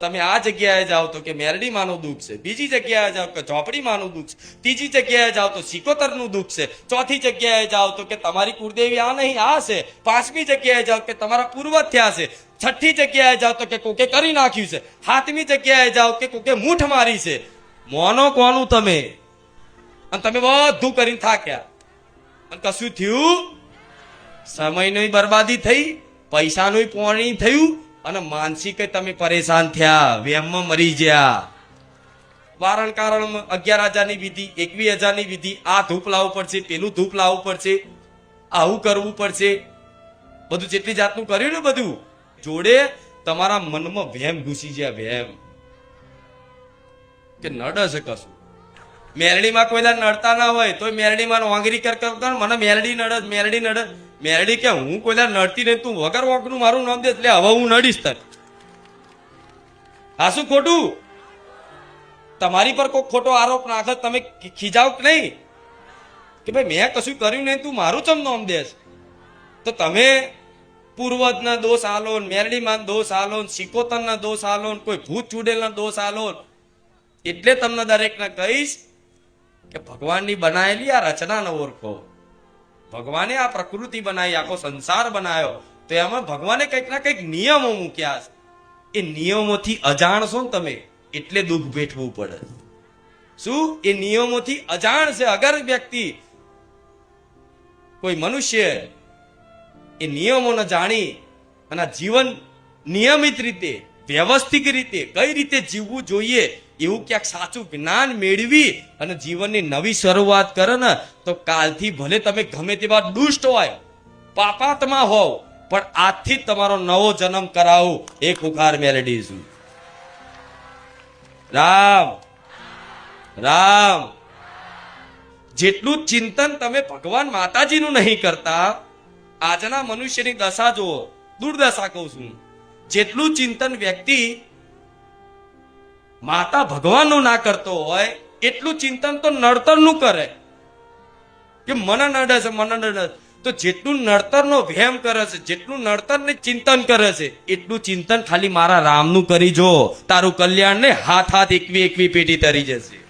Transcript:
તમે આ જગ્યાએ જાઓ તો કે મેરડીમાંનું દુઃખ છે, બીજી જગ્યાએ જાઓ કે ઝોપડીમાંનું દુઃખ છે, ત્રીજી જગ્યાએ જાઓ તો સિકોતરનું દુઃખ છે, ચોથી જગ્યાએ જાઓ તો કે તમારી કુળદેવી આ નહીં આ છે, પાંચમી જગ્યાએ જાઓ કે તમારા પૂર્વજ થયા છે, છઠ્ઠી જગ્યાએ જાઓ તો કે કોકે કરી નાખ્યું છે, સાતમી જગ્યાએ જાઓ કે કોકે મૂઠ મારી છે. મોનો કોનું તમે? અને તમે બધું કરીને થાક્યા અને કશું થયું? સમયની બરબાદી થઈ, પૈસાનું પોણી થયું અને માનસિક તમે પરેશાન થયા, વેમમાં મરી ગયા. વારણ કારણ 11,000ની વિધિ, 21,000ની વિધિ, આ ધૂપ લાવવું પડશે, પેલું ધૂપ લાવવું પડશે, આવું કરવું પડશે, બધું જેટલી જાતનું કર્યું ને બધું જોડે તમારા મનમાં વેમ ઘૂસી ગયા. વેમ કે નડે છે કશું. મેરડીમાં કોઈના નડતા ના હોય તો મેરડીમાં વાંગરી કર મને મેરડી નડે, મેરડી નડે. મેરડી કે હું કોઈના નડતી નહીં, તું વગર વાંકનું મારું નામ દે એટલે હવે હું નડીશ તને. આ શું ખોટું? તમારી પર કોઈ ખોટો આરોપ નાખે તમે ખીજાવ કે નહીં કે ભાઈ મેં કશું કર્યું નહીં, તું મારું ચમ નામ દેશ? તો તમે પૂર્વજના દોષ આલો, મેરડીમાં દોષ આલો, સિકોતરના દોષ આલો, કોઈ ભૂત ચૂડેલના દોષ આલો. એટલે તમને દરેકને કહીશ કે ભગવાનની બનાવેલી આ રચનાને ઓળખો. ભગવાને આ પ્રકૃતિ બનાવી, આખો સંસાર બનાવ્યો, તો એમાં ભગવાને કંઈક ના કંઈક નિયમો મૂક્યા છે. એ નિયમોથી અજાણ છો ને તમે એટલે દુઃખ વેઠવું પડે. શું? એ નિયમોથી અજાણ છે. અગર વ્યક્તિ કોઈ મનુષ્ય એ નિયમોને જાણી અને જીવન નિયમિત રીતે વ્યવસ્થિત રીતે કઈ રીતે જીવવું જોઈએ એવું ક્યાંક સાચું જ્ઞાન મેળવી અને જીવનની નવી શરૂઆત કરે ને તો કાલથી ભલે તમે ગમે તેવા દુષ્ટ હોય, પાપાત્મા હોવ, પણ આજથી જ તમારો નવો જન્મ કરાવું. એક ઉકાર મેલડી છું. રામ રામ. જેટલું ચિંતન તમે ભગવાન માતાજીનું નહીં કરતા, આજના મનુષ્યની દશા જુઓ, દુર્દશા કહું છું. જેટલું ચિંતન વ્યક્તિ માતા ભગવાનનું ના કરતો હોય એટલું ચિંતન તો નડતરનું કરે કે મને નડે છે, મને નડે. તો જેટલું નડતરનો વહેમ કરે છે, જેટલું નડતરને ચિંતન કરે છે, એટલું ચિંતન ખાલી મારા રામનું કરી જો, તારું કલ્યાણ ને હાથ હાથ એકવી એકવી પેટી તરી જશે.